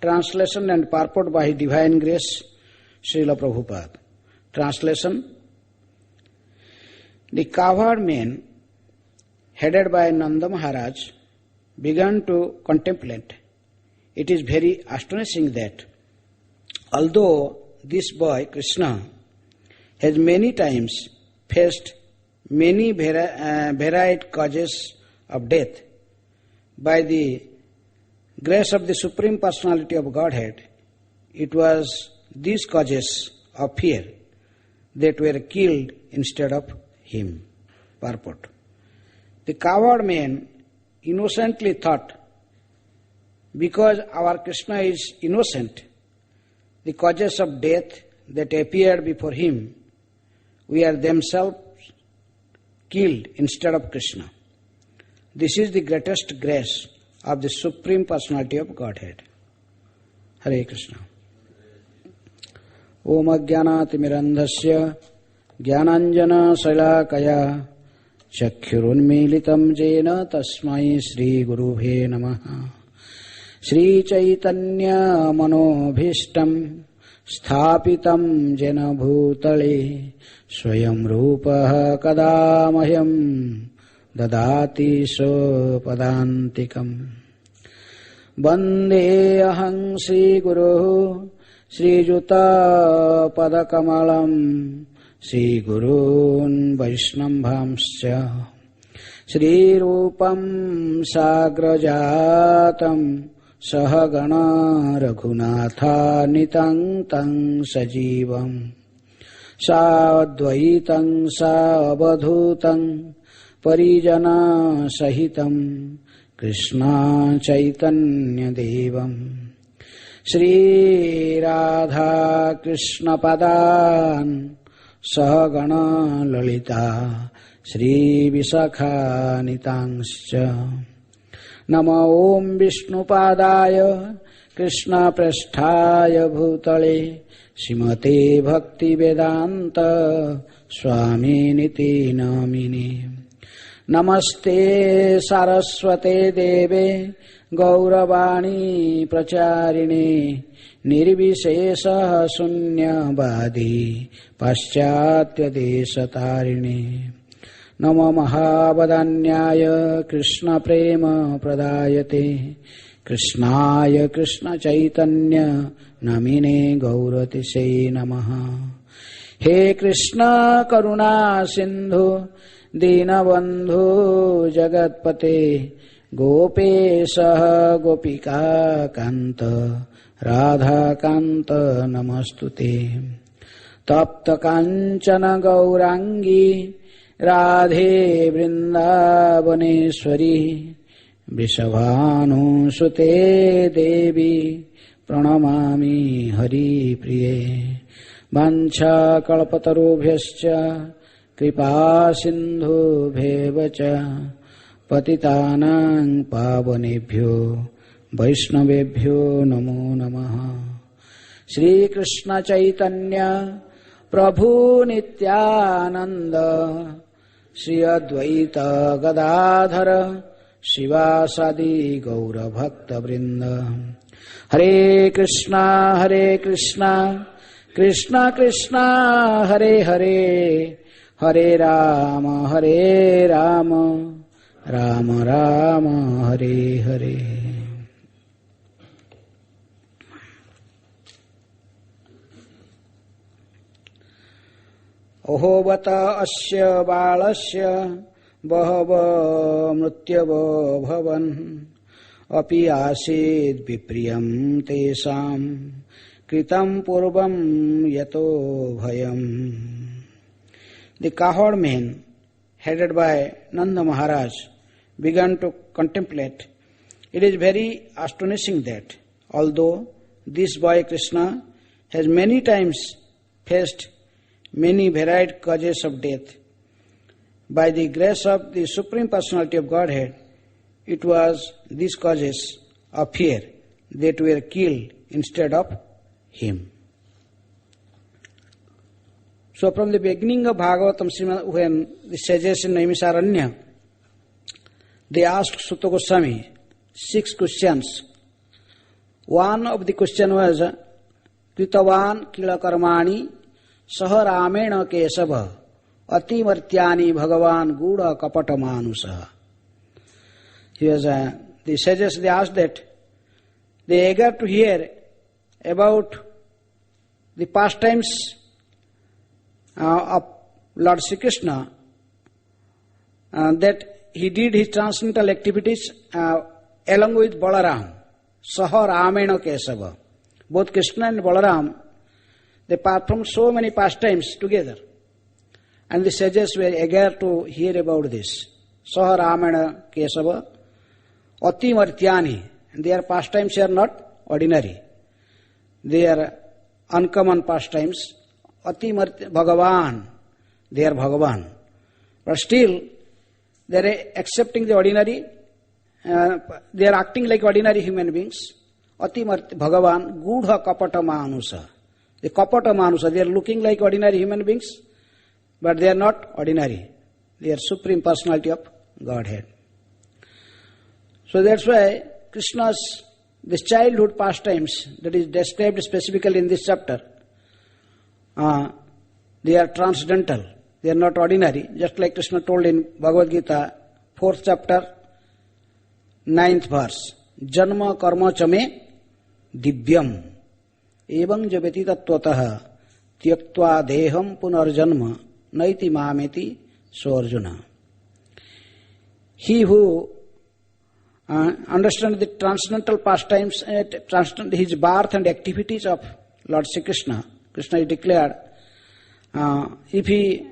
Translation and purport by His Divine Grace, Srila Prabhupada. Translation. The cowherd men, headed by Nanda Maharaj, began to contemplate. It is very astonishing that although this boy, Krishna, has many times faced many varied causes of death, by the grace of the Supreme Personality of Godhead, it was these causes of fear that were killed instead of him. Purport. The coward man innocently thought, because our Krishna is innocent, the causes of death that appeared before him, we are themselves killed instead of Krishna. This is the greatest grace of the Supreme Personality of Godhead. Hare Krishna. Om Ajnanatimirandhasya Jnananjana Salakaya Chakshurunmilitam Jena Tasmai Shri Gurubhe Namaha. Shri Chaitanya Manobhishtam Sthapitam Jena Bhutale Swayam Rupaha Kadamahyam Dadati Sopadantikam. Bande Aham Shri Guru Shri Juta Padakamalam Shri Gurun Vaishnambhamscha Shri Rupam Sagrajatam Sahagana Raghunatha Nitang Tang Sajivam Sadvaitam Savadhutam Parijana Sahitam Krishna Chaitanya Devam Shri Radha Krishna Padan Sahagana Lalita Shri Visakha Nitangscha. Nama Om Vishnu Padaya Krishna Prasthaya Bhutale Srimate Bhaktivedanta Swami Niti Namini. Namaste Saraswate Deve Gauravani Pracharine Nirvishesha Sunyavadi Paschatya Desatarine. Nama Mahavadanyaya Krishna Prema Pradayate Krishnaya Krishna Chaitanya Namine Gauratise Namaha. He Krishna Karuna Sindhu Dinabandhu Jagatpate Gopesha Gopika Kanta Radha Kanta Namastute. Tapta Kanchana Gaurangi Radhe Vrindavaneshwari Vrishabhanu Sute Devi Pranamami Hari Priye. Vancha Kalpatarubhyascha Kripa Sindhu Bhevacha Patitanang Pavanebhyo Vaishnavebhyo Namo Namaha. Shri Krishna Chaitanya Prabhu Nityananda Shri Advaita Gadadhara Shivasadi Gaura Bhakta Vrinda. Hare Krishna Krishna Krishna Hare Hare Hare Rama Rama Rama Hare Hare. Ohovata asya balasya bahava mrutyavo bhavan api asid vipriyam tesam kritam purvam yato bhayam. The cowherd men, headed by Nanda Maharaj, began to contemplate. It is very astonishing that although this boy Krishna has many times faced many varied causes of death, by the grace of the Supreme Personality of Godhead, it was these causes of fear that were killed instead of him. So from the beginning of Bhagavatam, when the sages in Naimisaranya, they asked Sutta Goswami 6 questions. One of the question was, Kritavan kila karmani saha ramena kesava ati martyani bhagavan guda kapata manusaha. He was, the sages, they asked that, they eager to hear about the pastimes of Lord Sri Krishna, that he did his transcendental activities along with Balaram, Saha Ramena Kesava. Both Krishna and Balaram, they performed so many pastimes together. And the sages were eager to hear about this. Saha Ramena Kesava, Ati Martyani. And their pastimes are not ordinary. They are uncommon pastimes. Ati Bhagavan, they are Bhagavan. But still, they are accepting the ordinary, they are acting like ordinary human beings. Ati Bhagavan, Gudha Kapata Manusa. The Kapata Manusa, they are looking like ordinary human beings, but they are not ordinary. They are Supreme Personality of Godhead. So that's why Krishna's, this childhood pastimes that is described specifically in this chapter, they are transcendental. They are not ordinary. Just like Krishna told in Bhagavad Gita, 4th chapter, 9th verse. Janma karma chame divyam evang javati tattvataha tyaktva deham punarjanma naiti mameti so Arjuna. He who understands the transcendental pastimes, his birth and activities of Lord Sri Krishna, Krishna is declared, if he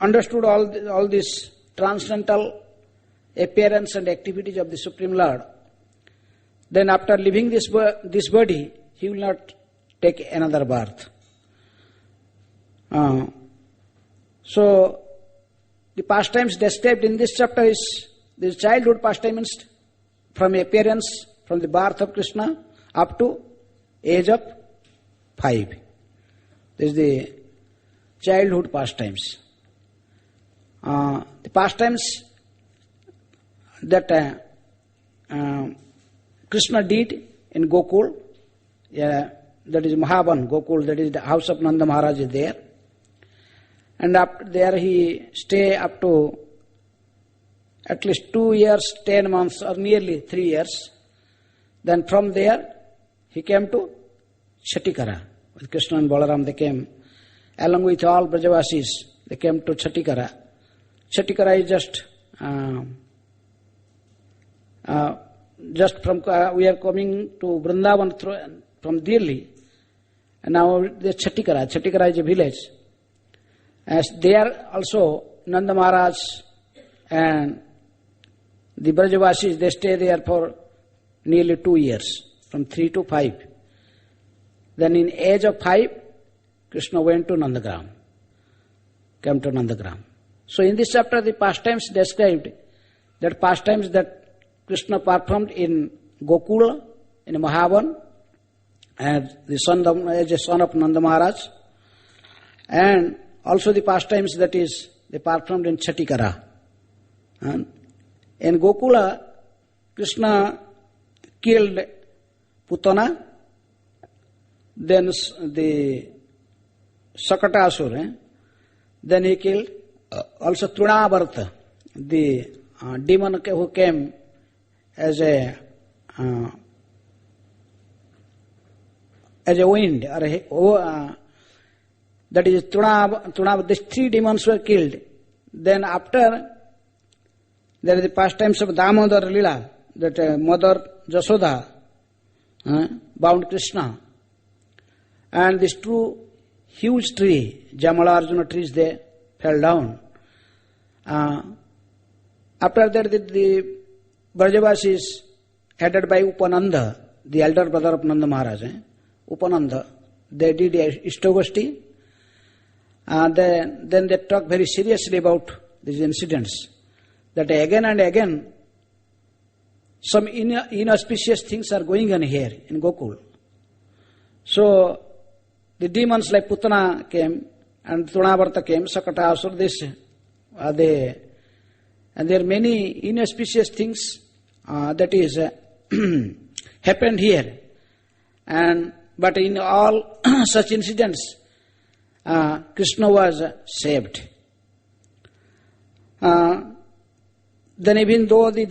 understood all this transcendental appearance and activities of the Supreme Lord, then after leaving this body, he will not take another birth. So, the pastimes described in this chapter is the childhood pastimes from appearance, from the birth of Krishna up to age of 5. This is the childhood pastimes. The pastimes that Krishna did in Gokul, that is Mahavan, Gokul, that is the house of Nanda Maharaj is there. And up there he stay up to at least 2 years, 10 months or nearly 3 years. Then from there he came to Chatikara. With Krishna and Balaram they came along with all Brajavasis. They came to Chatikara. Chatikara is just from, we are coming to Vrindavan from Delhi. And now there's Chatikara. Chatikara is a village. As there also Nanda Maharaj and the Brajavasis, they stay there for nearly 2 years, from 3 to 5. Then in age of 5, Krishna went to Nandagram, came to Nandagram. So in this chapter, the pastimes described, that pastimes that Krishna performed in Gokula, in Mahavan, as a son of Nanda Maharaj, and also the pastimes that is they performed in Chatikara. And in Gokula, Krishna killed Putana, then the Sakatasur, then he killed also Trinavarta, the demon who came as a wind, or that is Trinavarta. These 3 demons were killed. Then after, there is the pastimes of Damodar Lila, that Mother Jasoda bound Krishna. And these 2 huge trees, Jamalarjuna trees, they fell down. After that, the Brajavasis, headed by Upananda, the elder brother of Nanda Maharaj, Upananda, they did Ishtogoshti. Then they talked very seriously about these incidents, that again and again some inauspicious things are going on here in Gokul. So the demons like Putana came and Trinavarta came, Sakatasur, this, and there are many inauspicious things, that is happened here. But in all such incidents, Krishna was saved. Then even though the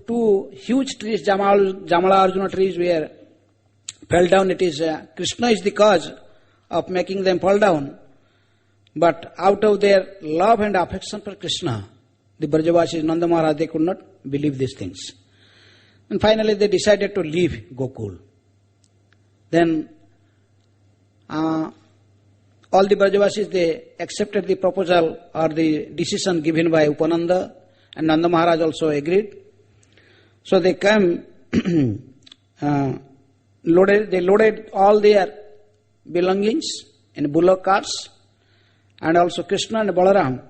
two huge trees, Jamala Arjuna trees fell down, it is Krishna is the cause of making them fall down. But out of their love and affection for Krishna, the Brajavasis, Nanda Maharaj, they could not believe these things. And finally they decided to leave Gokul. Then all the Brajavasis, they accepted the proposal or the decision given by Upananda, and Nanda Maharaj also agreed. So they came, they loaded all their belongings in bullock carts, and also Krishna and Balaram,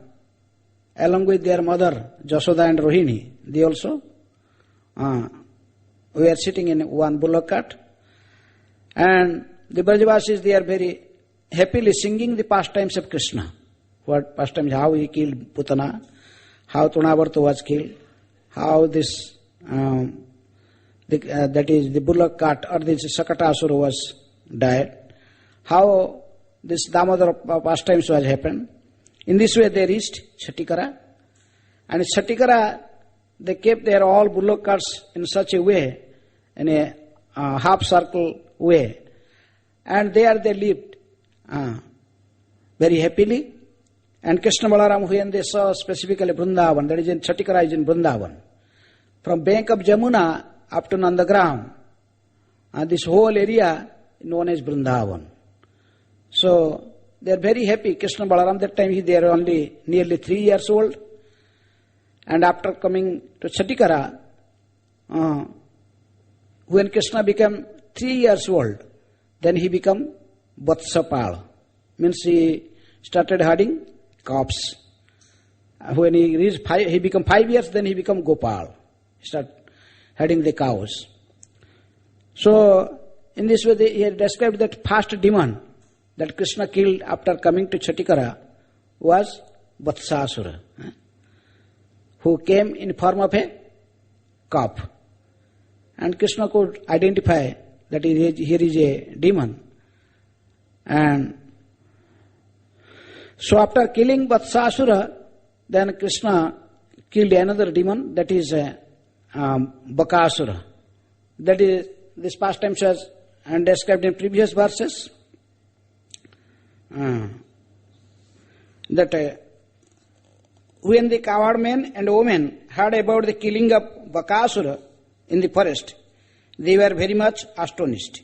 along with their mother Jasoda and Rohini, they also were sitting in one bullock cart. And the Brajavasis, they are very happily singing the pastimes of Krishna. What pastimes? How he killed Putana, how Tunavarta was killed, how this, that is the bullock cart or this Sakatasura was died, how this Damodar pastimes was happened. In this way they reached Chatikara. And in Chatikara, they kept their all bullock carts in such a way, in a half circle way. And there they lived very happily. And Krishna Balaram, when they saw specifically Vrindavan, that is in Chatikara is in Vrindavan. From bank of Jamuna up to Nandagram, this whole area known as Vrindavan. So they are very happy. Krishna Balaram, that time they are only nearly 3 years old. And after coming to Chatikara, when Krishna became 3 years old, then he became Vatsapal. Means he started herding calves. When he reached he became 5 years, then he became Gopal. He started herding the cows. So in this way he had described that first demon that Krishna killed after coming to Chatikara was Vatsasura, who came in form of a calf. And Krishna could identify that here is a demon. And so after killing Vatsasura, then Krishna killed another demon, that is Bakasura. That is, this pastime was and described in previous verses. That when the cowherd men and women heard about the killing of Bakasura in the forest, they were very much astonished.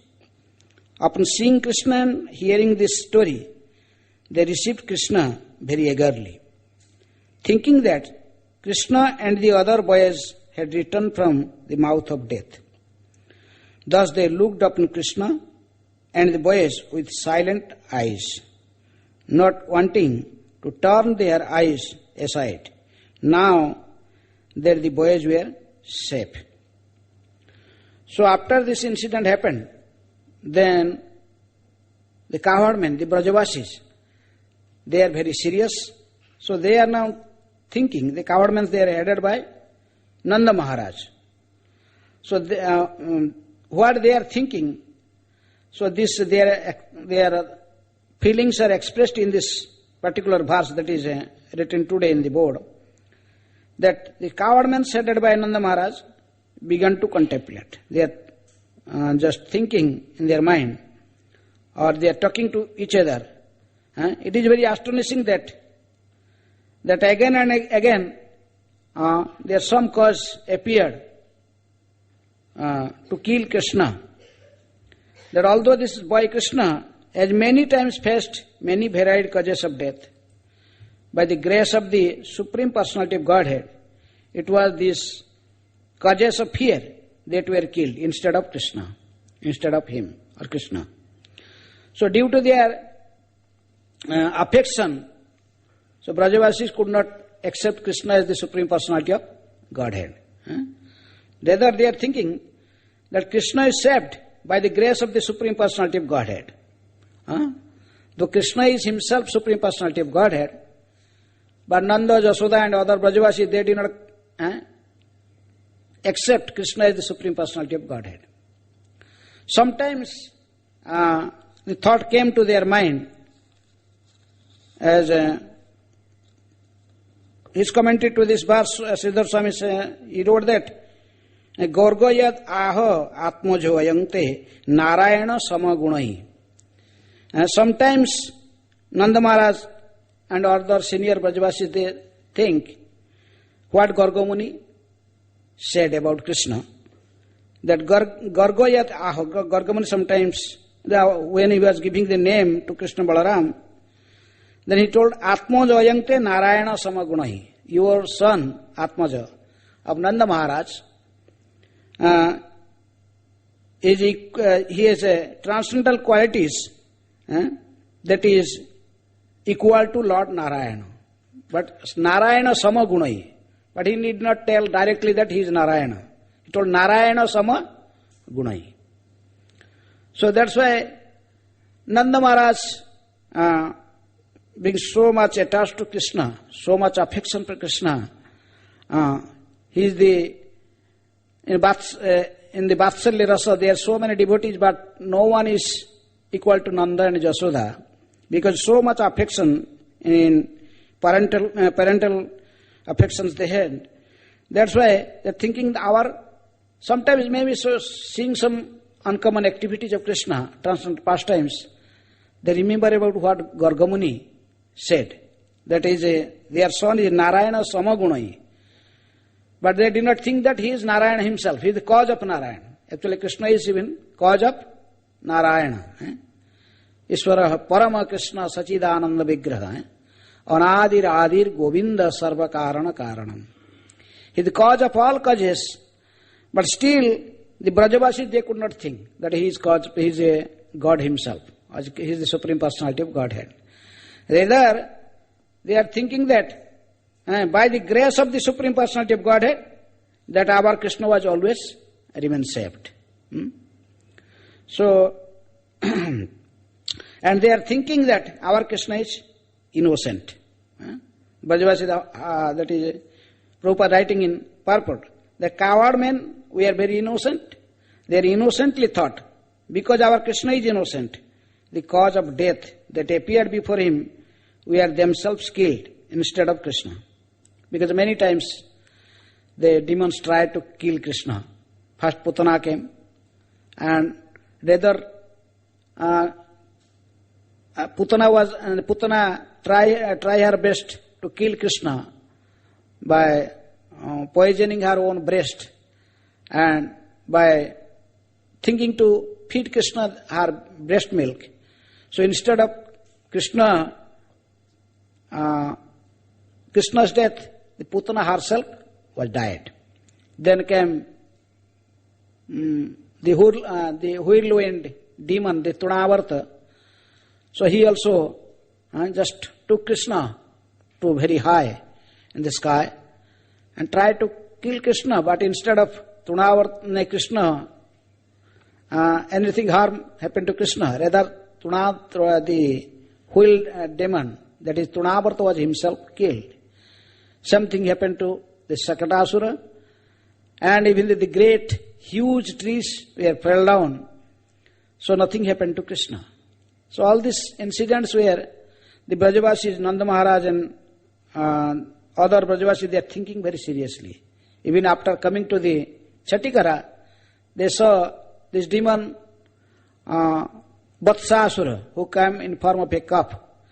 Upon seeing Krishna and hearing this story, they received Krishna very eagerly, thinking that Krishna and the other boys had returned from the mouth of death. Thus they looked upon Krishna and the boys with silent eyes, not wanting to turn their eyes aside, now that the boys were safe. So after this incident happened, then the cowherd men, the Brajavasis, they are very serious. So they are now thinking, the cowherd men, they are headed by Nanda Maharaj. So what they are thinking, so this their feelings are expressed in this particular verse that is written today in the board, that the cowherd men headed by Nanda Maharaj began to contemplate. They are just thinking in their mind, or they are talking to each other. It is very astonishing that again and again there some cause appeared to kill Krishna. That although this boy Krishna has many times faced many varied causes of death, by the grace of the Supreme Personality of Godhead, it was these causes of fear that were killed instead of Krishna, instead of him or Krishna. So due to their affection, so Brajavasis could not accept Krishna as the Supreme Personality of Godhead. Rather they are thinking that Krishna is saved by the grace of the Supreme Personality of Godhead. Though Krishna is himself Supreme Personality of Godhead, but Nanda, Jasoda and other Brajavasis, they did not except Krishna is the Supreme Personality of Godhead. Sometimes the thought came to their mind as his commentary to this verse, Sridhar Swami he wrote that Gorgoyat aho atmojo ayante narayana samagunai. Sometimes Nanda Maharaj and other senior Brajavasis they think what Gorgomuni said about Krishna. That Gorgoyat aho, Gorgomuni sometimes when he was giving the name to Krishna Balaram, then he told Atmaja ayante Narayana samagunahi. Your son Atmaja of Nanda Maharaj he has transcendental qualities that is equal to Lord Narayana. But Narayana samagunai. But he need not tell directly that he is Narayana. He told Narayana samagunai. So that's why Nanda Maharaj being so much attached to Krishna, so much affection for Krishna, he is in the Vatsalya Rasa, there are so many devotees, but no one is equal to Nanda and Jasoda, because so much affection in parental affections they had. That's why they're thinking sometimes maybe seeing some uncommon activities of Krishna, transcendental pastimes, they remember about what Gargamuni said. That is, their son is Narayana Samagunai. But they did not think that he is Narayana himself. He is the cause of Narayana. Actually, Krishna is even cause of Narayana. Iswara Parama Krishna Sachidananda Vigraha. Anadir Adir Govinda Sarva Karana Karanam. He is the cause of all causes. But still, the Brajavasis, they could not think that he is a God himself. He is the Supreme Personality of Godhead. Rather, they are thinking that by the grace of the Supreme Personality of Godhead, that our Krishna was always remain saved. So, and they are thinking that our Krishna is innocent. Brajavasi, that is Prabhupada writing in purport. The coward men, we are very innocent. They are innocently thought. Because our Krishna is innocent, the cause of death that appeared before him, we are themselves killed instead of Krishna. Because many times the demons tried to kill Krishna. First Putana came, and rather Putana try her best to kill Krishna by poisoning her own breast and by thinking to feed Krishna her breast milk. So instead of Krishna's death, the Putana herself was died. Then came the whirlwind demon, the Tunavarta. So he also just took Krishna to very high in the sky and tried to kill Krishna, but instead of Tunavarta Krishna, anything harm happened to Krishna. Rather, the wheeled demon, that is Tunavarta, was himself killed. Something happened to the Sakatasura, and even the great, huge trees fell down. So nothing happened to Krishna. So all these incidents where the Brajavasis, Nanda Maharaj and other Brajavasis, they are thinking very seriously. Even after coming to the Chatikara, they saw this demon Vatsasura, who came in form of a cup,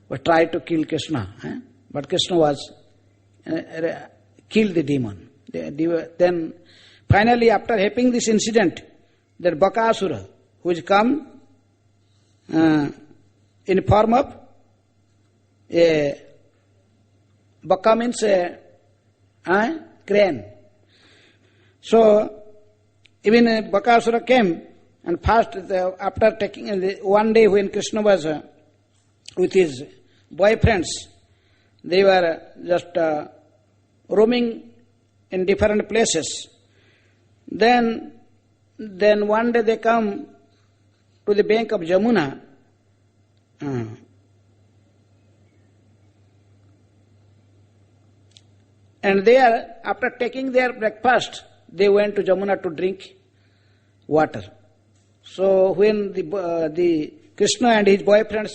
but tried to kill Krishna. But Krishna was killed the demon. Then finally, after having this incident, that Bakasura, who has come in form of a Baka means a crane. So even Bakasura came, and first after taking one day when Krishna was with his boyfriends, they were just roaming in different places. Then one day they come to the bank of Jamuna. And there, after taking their breakfast, they went to Jamuna to drink water. So when the Krishna and his boyfriends,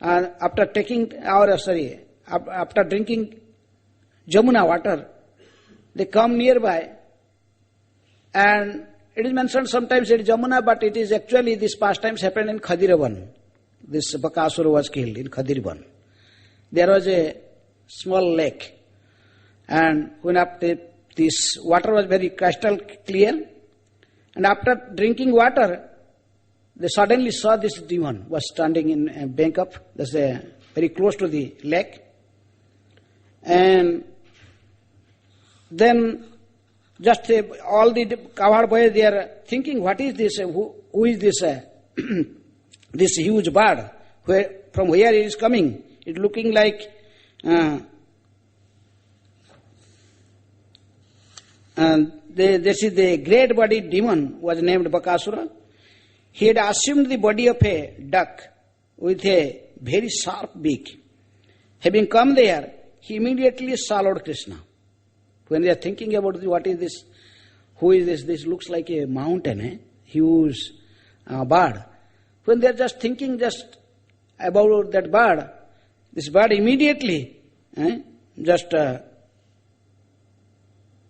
after drinking Jamuna water, they come nearby, and it is mentioned sometimes it is Jamuna, but it is actually this pastimes happened in Khadiravan. This Bakasura was killed in Khadiravan. There was a small lake, and when this water was very crystal clear, and after drinking water, they suddenly saw this demon was standing in a bank up, very close to the lake, and then just all the cowherd boys, they are thinking, what is this? Who is this? This huge bird? From where it is coming? It looking like this is the great bodied demon was named Bakasura. He had assumed the body of a duck with a very sharp beak. Having come there, he immediately swallowed Krishna. When they are thinking about what is this, who is this? This looks like a mountain, huge bird. When they are just thinking about that bird, this bird immediately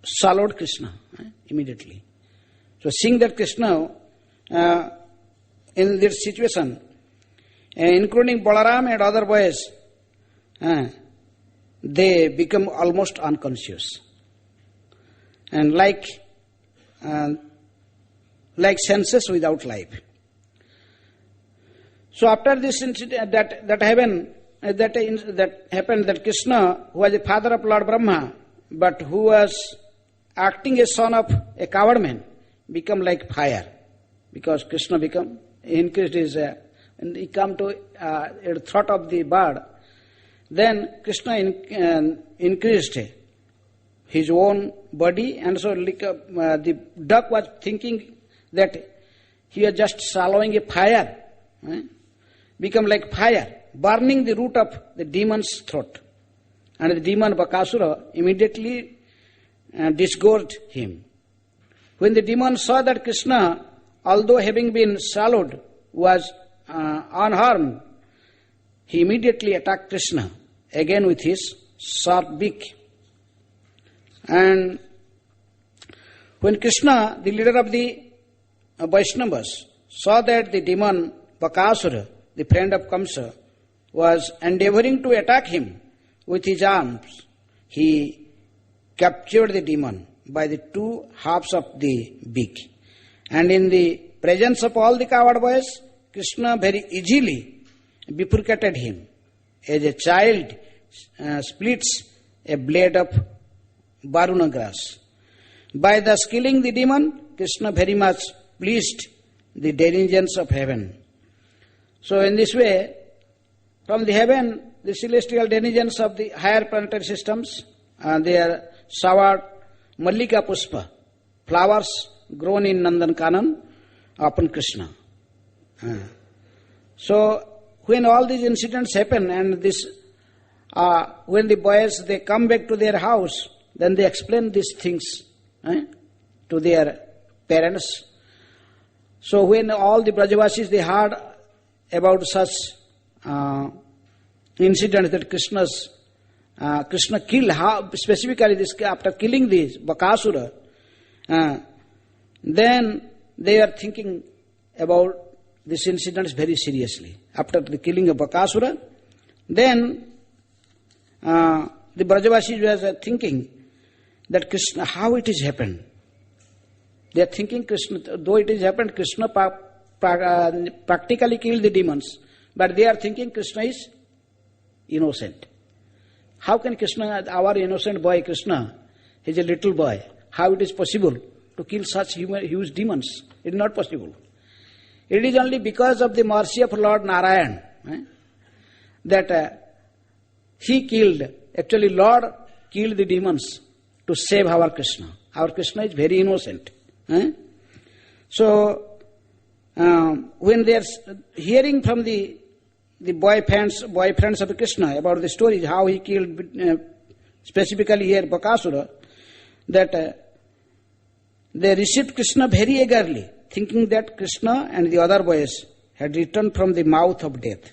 swallowed Krishna immediately. So seeing that Krishna in this situation, including Balaram and other boys, they become almost unconscious. And like senses without life. So after this incident that happened, that Krishna, who was the father of Lord Brahma, but who was acting as son of a coward man, become like fire, because Krishna increased his, and he come to a throat of the bird. Then Krishna increased his own body, and so the duck was thinking that he was just swallowing a fire, become like fire, burning the root of the demon's throat. And the demon Bakasura immediately disgorged him. When the demon saw that Krishna, although having been swallowed, was unharmed, he immediately attacked Krishna, again with his sharp beak. And when Krishna, the leader of the Vaishnavas, saw that the demon Bakasura, the friend of Kamsa, was endeavoring to attack him with his arms, he captured the demon by the two halves of the beak. And in the presence of all the cowherd boys, Krishna very easily bifurcated him, as a child splits a blade of Varuna grass. By thus killing the demon, Krishna very much pleased the denizens of heaven. So in this way, from the heaven, the celestial denizens of the higher planetary systems, they are showered Mallika Pushpa, flowers grown in Nandankanan upon Krishna. So when all these incidents happen, and when the boys, they come back to their house, then they explain these things to their parents. So when all the Brajavasis, they heard about such incidents that Krishna killed, how specifically this, after killing this Bakasura, then they are thinking about this incident very seriously. After the killing of Bakasura, then the Brajavasis were thinking that Krishna, how it has happened. They are thinking Krishna, though it has happened, Krishna practically killed the demons, but they are thinking Krishna is innocent. How can Krishna, our innocent boy Krishna, he is a little boy, how it is possible to kill such huge demons? It is not possible. It is only because of the mercy of Lord Narayan that he killed, actually Lord killed the demons to save our Krishna. Our Krishna is very innocent. So, when they are hearing from the boyfriends of Krishna about the stories, how he killed, specifically here Bakasura, that they received Krishna very eagerly, thinking that Krishna and the other boys had returned from the mouth of death.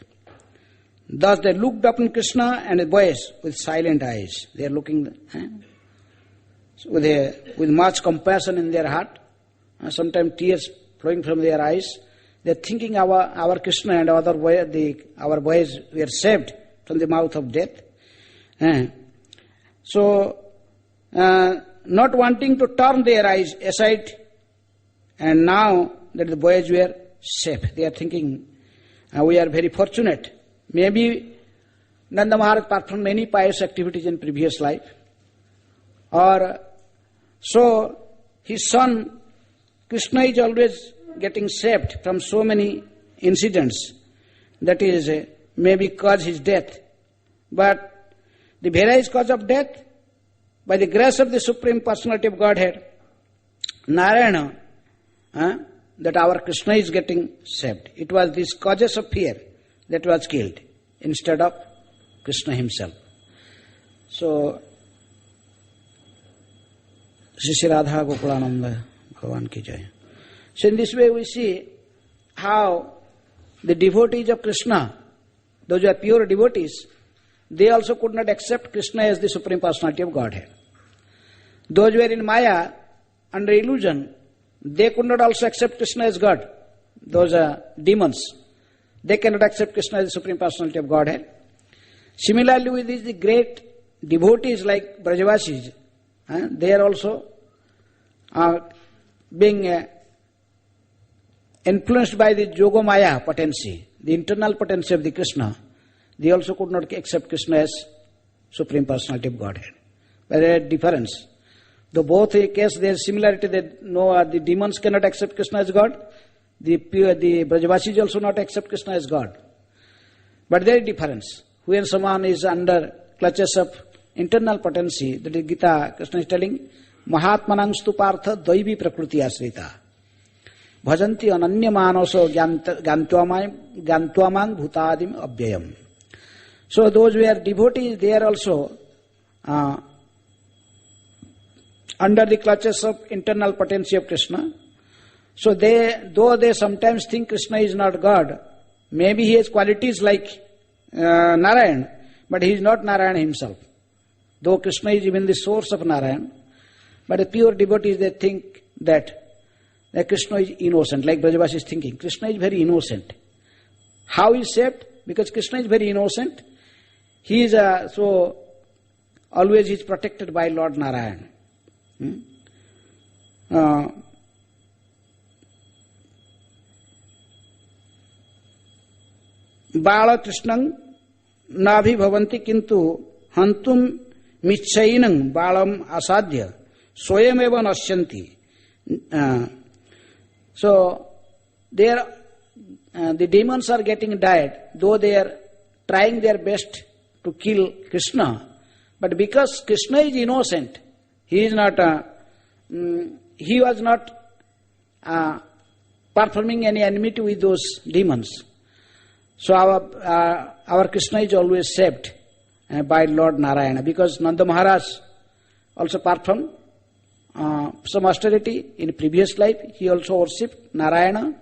Thus they looked upon Krishna and the boys with silent eyes. They are looking with much compassion in their heart, sometimes tears flowing from their eyes. They are thinking our Krishna and our boys were saved from the mouth of death. So, not wanting to turn their eyes aside, and now that the boys were safe, they are thinking, we are very fortunate. Maybe Nanda Maharaj performed many pious activities in previous life, or so his son Krishna is always getting saved from so many incidents, that is maybe cause his death. But the various cause of death, by the grace of the Supreme Personality of Godhead, Narayana, that our Krishna is getting saved. It was these causes of fear that was killed instead of Krishna himself. So, Shri Radha Gokulananda Bhagavan ki jai. So in this way we see how the devotees of Krishna, those who are pure devotees, they also could not accept Krishna as the Supreme Personality of Godhead. Those who were in Maya, under illusion, they could not also accept Krishna as God. Those are demons. They cannot accept Krishna as the Supreme Personality of Godhead. Similarly, with these great devotees like Brajavasis, they are also being influenced by the Yogamaya potency, the internal potency of the Krishna. They also could not accept Krishna as Supreme Personality of Godhead. But there is a difference. Though both cases there is similarity, that the demons cannot accept Krishna as God, the Brajavasis also not accept Krishna as God. But there is difference. When someone is under clutches of internal potency, that is Gita, Krishna is telling, Mahatmanang stupartha daivi prakriti asrita. Bhajanti ananya manaso gantuamang bhutadim abhyayam. So those who are devotees, they are also under the clutches of internal potency of Krishna. So though they sometimes think Krishna is not God, maybe he has qualities like Narayan, but he is not Narayan himself. Though Krishna is even the source of Narayan, but the pure devotees, they think that Krishna is innocent, like Brajavasi is thinking. Krishna is very innocent. How he is saved? Because Krishna is very innocent. He is so always he is protected by Lord Narayan. Bala Krishnang Nabhi Bhavanti Kintu Hantum Michainang Balam Asadhya Swayameva Nasyanti. So the demons are getting died, though they are trying their best to kill Krishna. But because Krishna is innocent, he was not performing any enmity with those demons. So our Krishna is always saved by Lord Narayana, because Nanda Maharaj also performed some austerity in previous life. He also worshipped Narayana.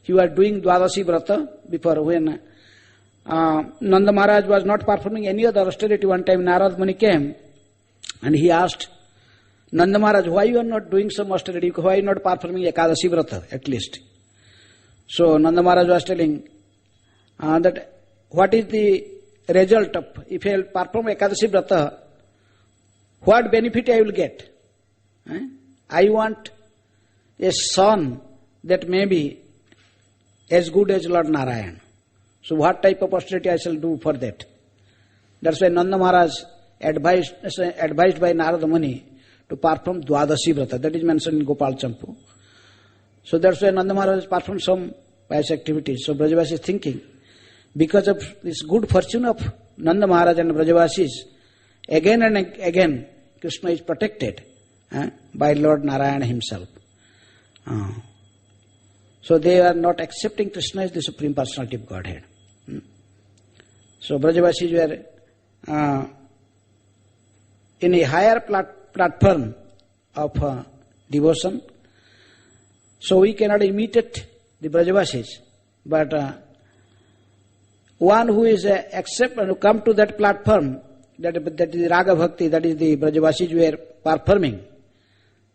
He was doing Dwadasi Vrata before, when Nanda Maharaj was not performing any other austerity. One time Narad Muni came and he asked Nanda Maharaj, why you are not doing some austerity? Why you are not performing Ekadasi Vrata at least? So Nanda Maharaj was telling that what is the result of, if I will perform Ekadasi Vrata, what benefit I will get? I want a son that may be as good as Lord Narayan. So what type of austerity I shall do for that? That's why Nanda Maharaj advised by Narada Muni to perform Dwadasi Vrata. That is mentioned in Gopal Champu. So that's why Nanda Maharaj performed some pious activities. So Brajavasi is thinking, because of this good fortune of Nanda Maharaj and Brajavasis, again and again Krishna is protected by Lord Narayana himself. So they are not accepting Krishna as the Supreme Personality of Godhead. So Brajavasis were in a higher platform of devotion, So we cannot imitate the Brajavasis, but one who is accept and come to that platform, that is Raga Bhakti, that is the Brajavasis were performing.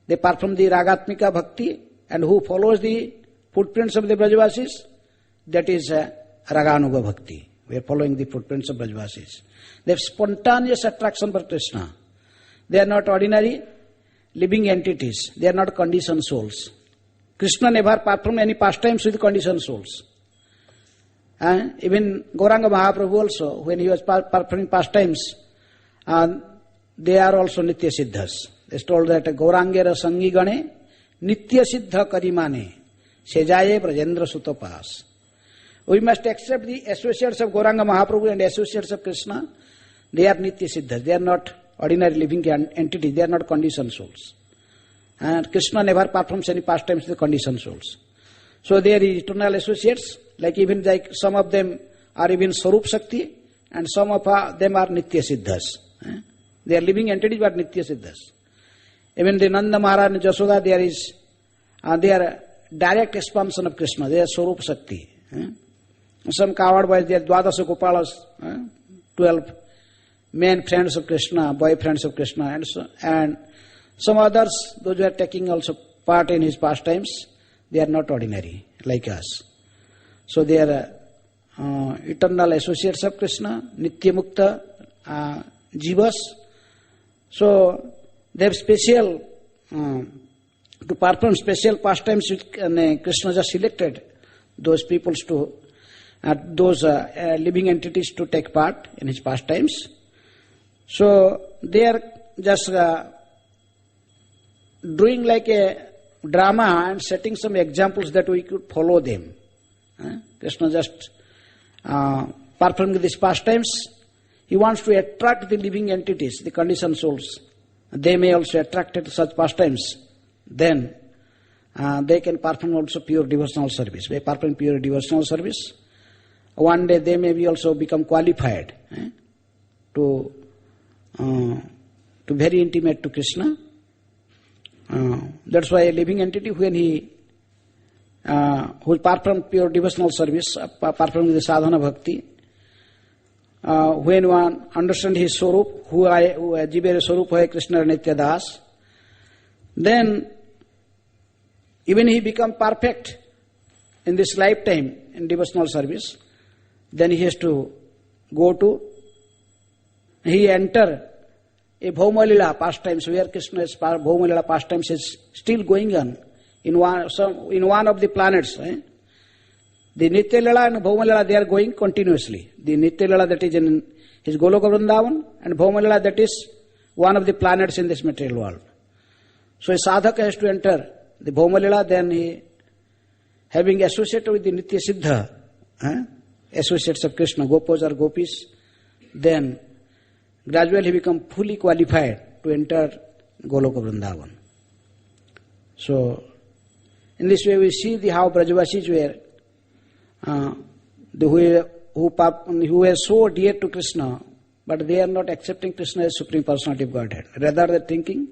They perform the Ragatmika Bhakti, and who follows the footprints of the Brajavasis, that is Raganuga Bhakti. We are following the footprints of Brajavasis. They have spontaneous attraction for Krishna. They are not ordinary living entities. They are not conditioned souls. Krishna never performed any pastimes with conditioned souls. Even Gauranga Mahaprabhu also, when he was performing pastimes, they are also Nitya Siddhas. They told that Gaurangera Sangi Gane Nitya Siddha Karimane Sejaye Brajendra Sutopas. We must accept the associates of Gauranga Mahaprabhu and associates of Krishna. They are Nitya Siddhas. They are not ordinary living entities. They are not conditioned souls. And Krishna never performs any pastimes with conditioned souls. So they are eternal associates. Even some of them are even Sarup Shakti, and some of them are Nitya Siddhas. They are living entities but Nitya Siddhas. Even the Nanda Maharaj and Jasoda, they are direct expansion of Krishna. They are Sarup Shakti. Some coward boys, they are Dwadasa Gopalas, 12 men friends of Krishna, boy friends of Krishna, and some others, those who are taking also part in his pastimes, they are not ordinary like us. So they are eternal associates of Krishna, Nitya Mukta Jivas. So they have special, to perform special pastimes which Krishna just selected those peoples to, those living entities to take part in his pastimes. So they are just doing like a drama and setting some examples that we could follow them. Krishna just performing these pastimes. He wants to attract the living entities, the conditioned souls. They may also attract to such pastimes. Then they can perform also pure devotional service. By performing pure devotional service, one day they may be also become qualified to very intimate to Krishna. That's why a living entity, when he who perform pure devotional service, performing the sadhana bhakti, when one understands his swarup, who jivere swarup hai Krishna Nitya Das, then even he become perfect in this lifetime in devotional service, then he has to he enter a Bhaumalila pastimes, where Krishna's Bhaumalila pastimes is still going on in one of the planets. The Nitya Lila and Bhaumalila, they are going continuously. The Nitya Lila, that is in his Goloka Vrindavan, and Bhaumalila, that is one of the planets in this material world. So a sadhaka has to enter the Bhaumalila, then he, having associated with the Nitya Siddha, associates of Krishna, Gopos or Gopis, then gradually he become fully qualified to enter Goloka Vrindavan. So, in this way we see how Brajavasis were, who were so dear to Krishna, but they are not accepting Krishna as Supreme Personality of Godhead. Rather they are thinking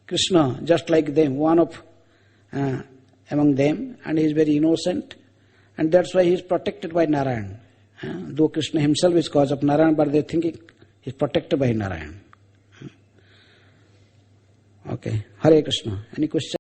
Krishna just like them, one of among them, and he is very innocent, and that's why he is protected by Narayan. Though Krishna himself is cause of Narayan, but they are thinking he is protected by Narayan. Okay, Hare Krishna. Any question?